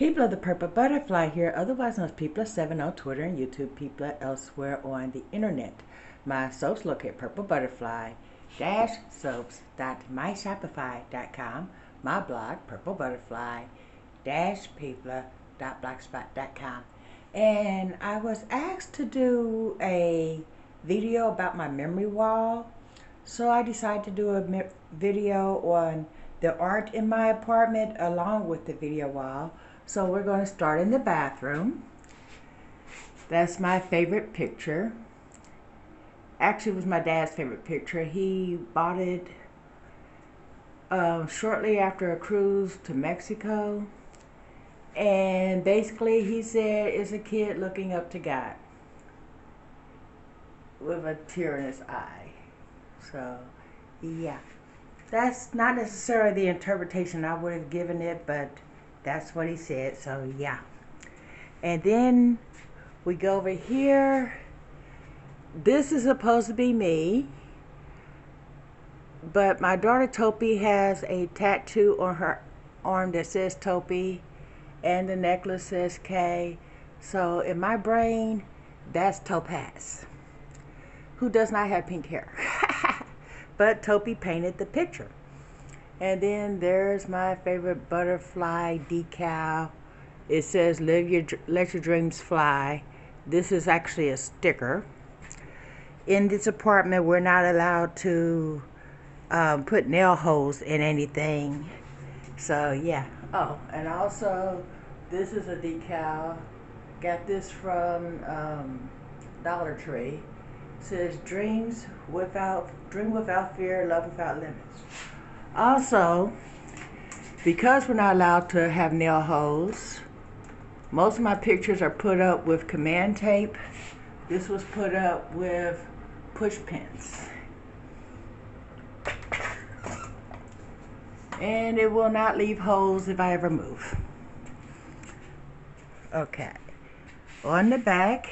People of the Purple Butterfly here, otherwise known as People7 on Twitter and YouTube, People elsewhere on the internet. My soaps located PurpleButterfly-soaps.myshopify.com. My blog, PurpleButterfly-people.blogspot.com. And I was asked to do a video about my memory wall. So I decided to do a video on the art in my apartment along with the video wall. So we're going to start in the bathroom. That's my favorite picture. Actually, it was my dad's favorite picture. He bought it shortly after a cruise to Mexico. And basically he said it's a kid looking up to God with a tear in his eye. So, yeah. That's not necessarily the interpretation I would have given it, but that's what he said, so yeah. And then we go over here. This is supposed to be me, but my daughter Topi has a tattoo on her arm that says Topi, and the necklace says K. So in my brain, that's Topaz, who does not have pink hair. But Topi painted the picture. And then there's my favorite butterfly decal. It says let your dreams fly. This is actually a sticker. In this apartment, we're not allowed to put nail holes in anything. So yeah. Oh, and also this is a decal. Got this from Dollar Tree. It says dream without fear, love without limits. Also, because we're not allowed to have nail holes, most of my pictures are put up with command tape. This was put up with push pins. And it will not leave holes if I ever move. Okay. On the back,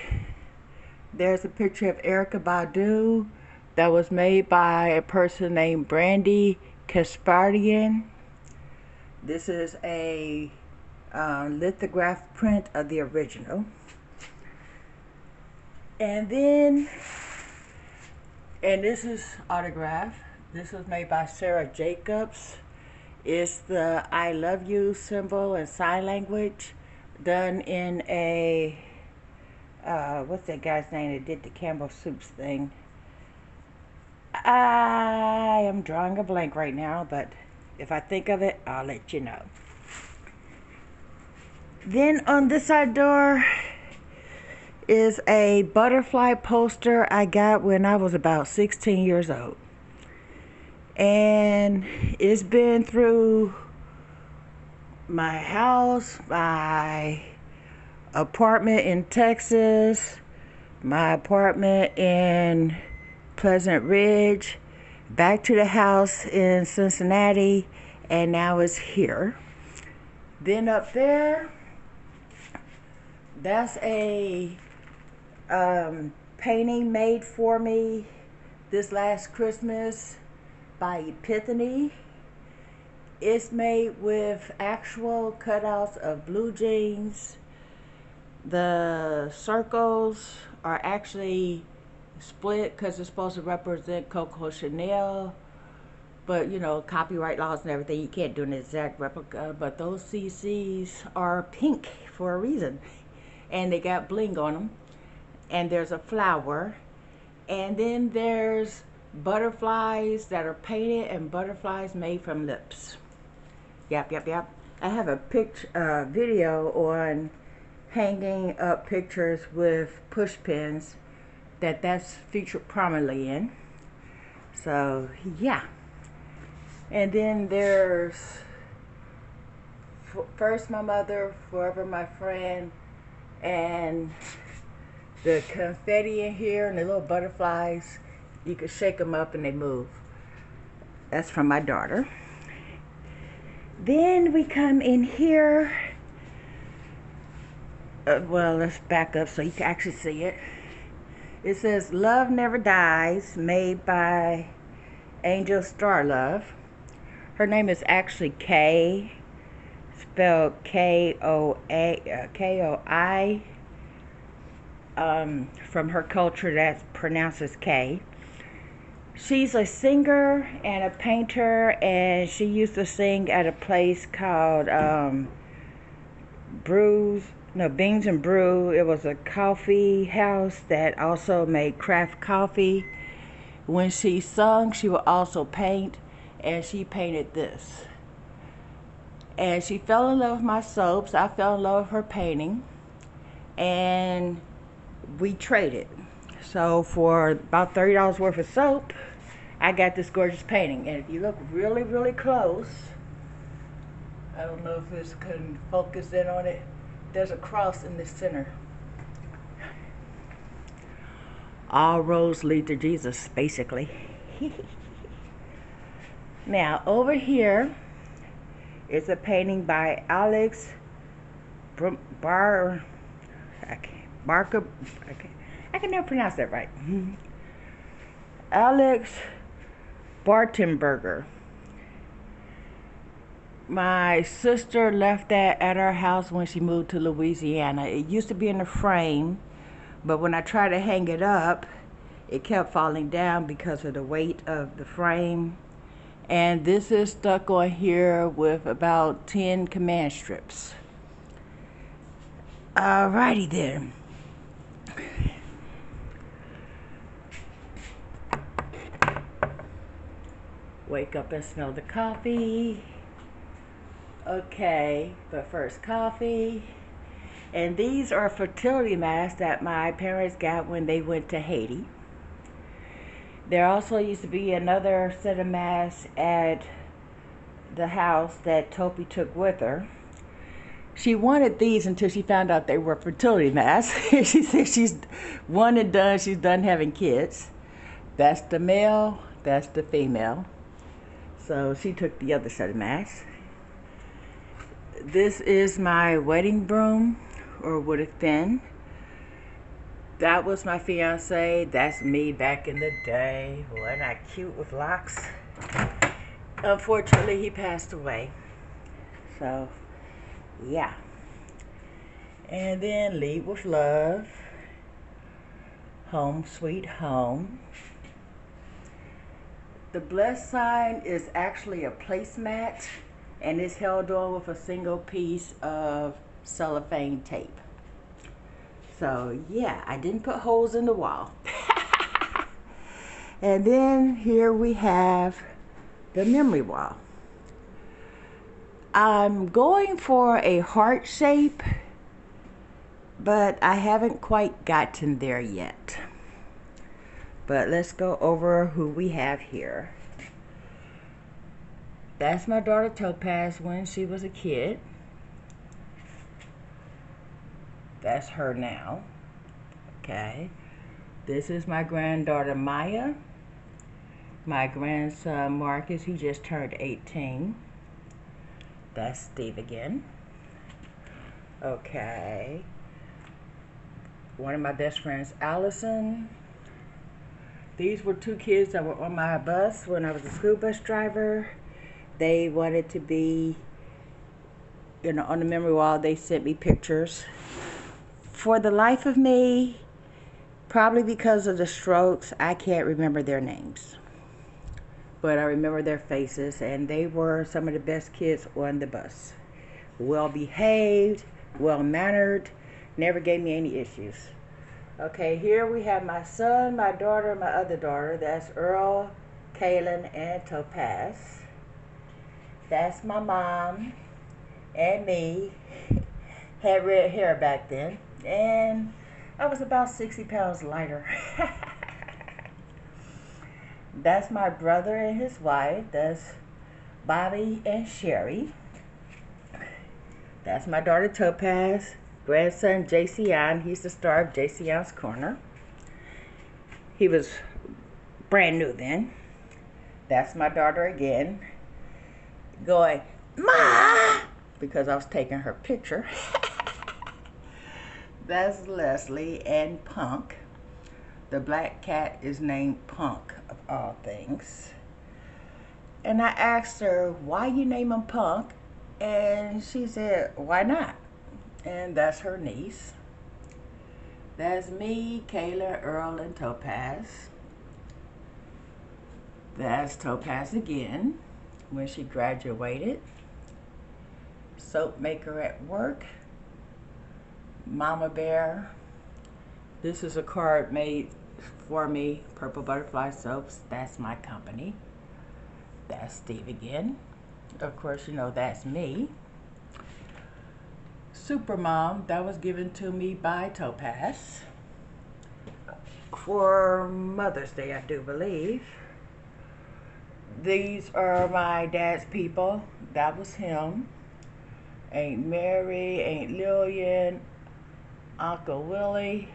there's a picture of Erykah Badu that was made by a person named Brandy Kasparian. This is a lithograph print of the original. And this is autograph. This was made by Sarah Jacobs. It's the I love you symbol in sign language done in a, what's that guy's name that did the Campbell Soups thing? I am drawing a blank right now, but if I think of it, I'll let you know. Then on this side door is a butterfly poster I got when I was about 16 years old. And it's been through my house, my apartment in Texas, my apartment in Pleasant Ridge, back to the house in Cincinnati, and now it's here. Then up there, that's a painting made for me this last Christmas by Epiphany. It's made with actual cutouts of blue jeans. The circles are actually split because it's supposed to represent Coco Chanel, but you know, copyright laws and everything, you can't do an exact replica. But those CCs are pink for a reason, and they got bling on them. And there's a flower, and then there's butterflies that are painted and butterflies made from lips. Yep. I have a video on hanging up pictures with push pins that's featured prominently in. So yeah. And then there's First My Mother, Forever My Friend, and the confetti in here and the little butterflies. You can shake them up and they move. That's from my daughter. Then we come in here. Well, let's back up so you can actually see it. It says Love Never Dies, made by Angel Starlove. Her name is actually Kay. spelled K-O-I. From her culture, that pronounces K. She's a singer and a painter, and she used to sing at a place called Beans and Brew. It was a coffee house that also made craft coffee. When she sung, she would also paint, and she painted this. And she fell in love with my soaps. I fell in love with her painting, and we traded. So for about $30 worth of soap, I got this gorgeous painting. And if you look really, really close, I don't know if this can focus in on it. There's a cross in the center. All roads lead to Jesus, basically. Now, over here is a painting by Alex I can never pronounce that right. Alex Bartenberger. My sister left that at our house when she moved to Louisiana. It used to be in a frame, but when I tried to hang it up, it kept falling down because of the weight of the frame. And this is stuck on here with about 10 command strips. Alrighty then. Wake up and smell the coffee. Okay, but first coffee. And these are fertility masks that my parents got when they went to Haiti. There also used to be another set of masks at the house that Topi took with her. She wanted these until she found out they were fertility masks. She said she's one and done, she's done having kids. That's the male, that's the female. So she took the other set of masks. This is my wedding broom, or would have been. That was my fiance. That's me back in the day. Wasn't I cute with locks? Unfortunately, he passed away. So, yeah. And then Lead with Love. Home Sweet Home. The blessed sign is actually a placemat, and it's held on with a single piece of cellophane tape. So yeah, I didn't put holes in the wall. And then here we have the memory wall. I'm going for a heart shape, but I haven't quite gotten there yet. But let's go over who we have here. That's my daughter Topaz when she was a kid. That's her now. Okay. This is my granddaughter Maya. My grandson Marcus, he just turned 18. That's Steve again. Okay. One of my best friends, Allison. These were two kids that were on my bus when I was a school bus driver. They wanted to be, you know, on the memory wall. They sent me pictures. For the life of me, probably because of the strokes, I can't remember their names. But I remember their faces, and they were some of the best kids on the bus. Well behaved, well mannered, never gave me any issues. Okay, here we have my son, my daughter, my other daughter. That's Earl, Kaylin, and Topaz. That's my mom and me. Had red hair back then, and I was about 60 pounds lighter. That's my brother and his wife. That's Bobby and Sherry. That's my daughter Topaz. Grandson JC, he's the star of JC's Corner. He was brand new then. That's my daughter again, going, Ma! Because I was taking her picture. That's Leslie and Punk. The black cat is named Punk, of all things. And I asked her, why you name him Punk? And she said, why not? And that's her niece. That's me, Kayla, Earl, and Topaz. That's Topaz again when she graduated. Soap maker at work. Mama Bear. This is a card made for me, Purple Butterfly Soaps. That's my company. That's Steve again. Of course, you know that's me. Super Mom, that was given to me by Topaz for Mother's Day, I do believe. These are my dad's people. That was him. Aunt Mary, Aunt Lillian, Uncle Willie,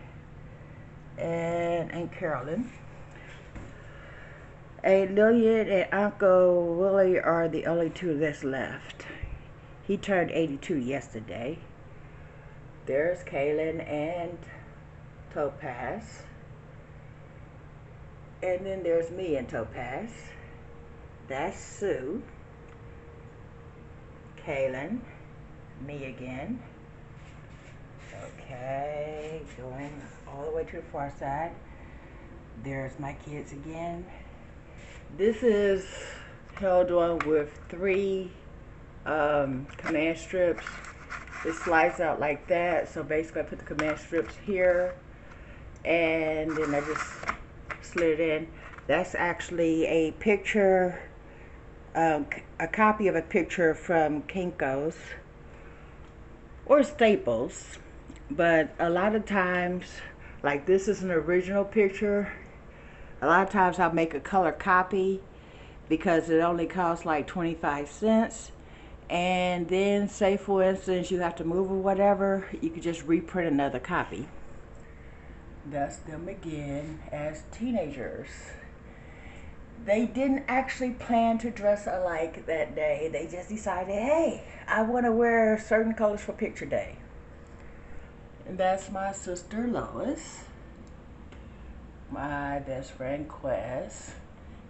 and Aunt Carolyn. Aunt Lillian and Uncle Willie are the only two that's left. He turned 82 yesterday. There's Kaylin and Topaz. And then there's me and Topaz. That's Sue. Kaylin. Me again. Okay, going all the way to the far side. There's my kids again. This is held on with 3 command strips. It slides out like that. So basically I put the command strips here and then I just slid it in. That's actually a picture, a copy of a picture from Kinko's or Staples. But a lot of times, like this is an original picture, a lot of times I'll make a color copy because it only costs like 25 cents. And then say for instance you have to move or whatever, you could just reprint another copy. That's them again as teenagers. They didn't actually plan to dress alike that day. They just decided, hey, I want to wear certain colors for picture day. And that's my sister Lois, my best friend Quez,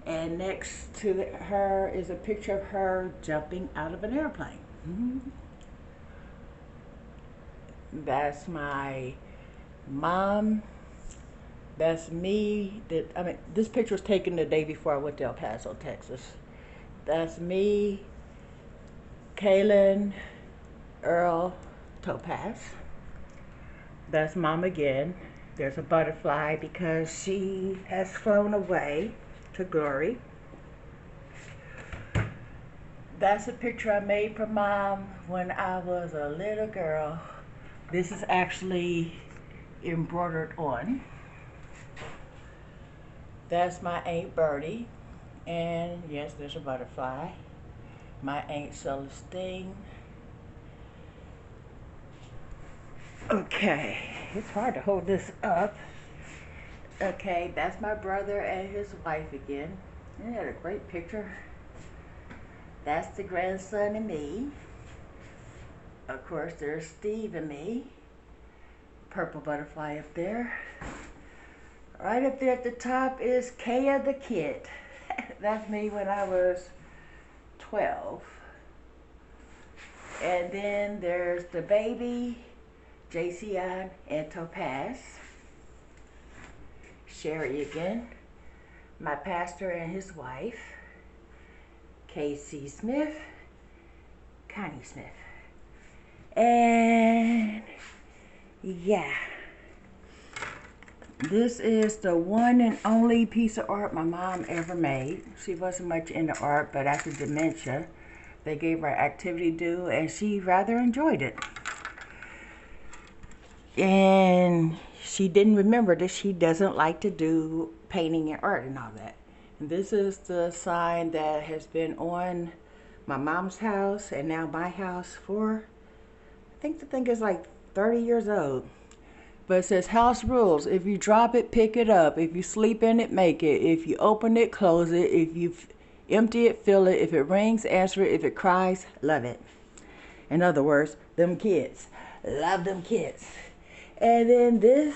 and next to her is a picture of her jumping out of an airplane. That's my mom. That's me. This picture was taken the day before I went to El Paso, Texas. That's me, Kaylin, Earl, Topaz. That's Mom again. There's a butterfly because she has flown away to glory. That's a picture I made for Mom when I was a little girl. This is actually embroidered on. That's my Aunt Bertie. And yes, there's a butterfly. My Aunt Celestine. Okay, it's hard to hold this up. Okay, that's my brother and his wife again. They had a great picture. That's the grandson and me. Of course, there's Steve and me. Purple butterfly up there. Right up there at the top is Kaya the kid. That's me when I was 12. And then there's the baby, JCN and Topaz. Sherry again. My pastor and his wife. KC Smith. Connie Smith. And yeah. This is the one and only piece of art my mom ever made. She wasn't much into art, but after dementia, they gave her activity due, and she rather enjoyed it. And she didn't remember that she doesn't like to do painting and art and all that. And this is the sign that has been on my mom's house and now my house for, I think the thing is like 30 years old. But it says house rules. If you drop it, pick it up. If you sleep in it, make it. If you open it, close it. If you empty it, fill it. If it rings, answer it. If it cries, love it. In other words, them kids. Love them kids. And then this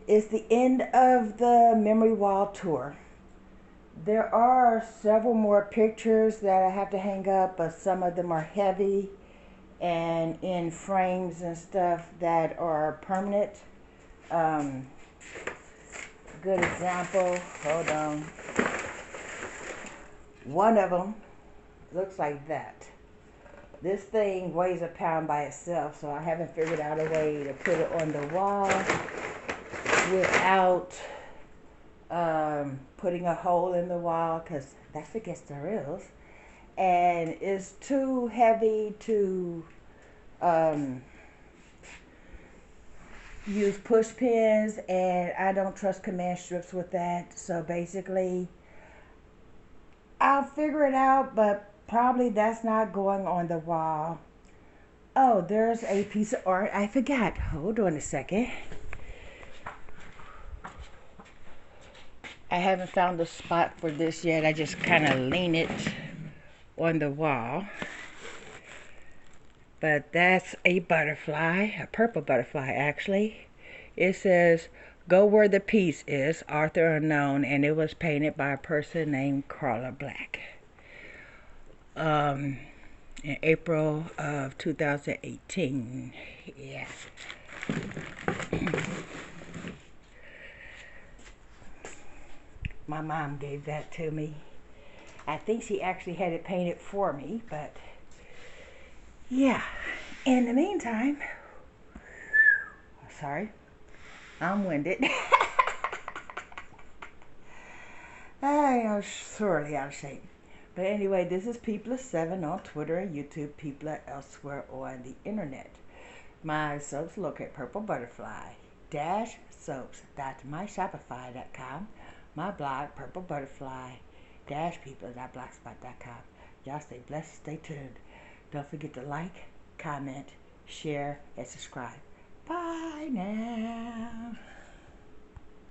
is the end of the Memory Wall tour. There are several more pictures that I have to hang up, but some of them are heavy and in frames and stuff that are permanent. Um, Good example, hold on. One of them looks like that. This thing weighs a pound by itself, so I haven't figured out a way to put it on the wall without putting a hole in the wall, because that's against the rules. And it's too heavy to use push pins, and I don't trust command strips with that. So basically, I'll figure it out, but probably that's not going on the wall. Oh, there's a piece of art I forgot. Hold on a second. I haven't found a spot for this yet. I just kind of lean it on the wall. But that's a butterfly, a purple butterfly actually. It says, "Go where the peace is," author unknown, and it was painted by a person named Carla Black. In April of 2018. Yeah. My mom gave that to me. I think she actually had it painted for me, but yeah. In the meantime, sorry, I'm winded. I am sorely out of shape. But anyway, this is People7 on Twitter and YouTube, People elsewhere on the internet. My soaps locate PurpleButterfly-Soaps.myshopify.com. My blog, PurpleButterfly-People.blogspot.com. Y'all stay blessed, stay tuned. Don't forget to like, comment, share, and subscribe. Bye now.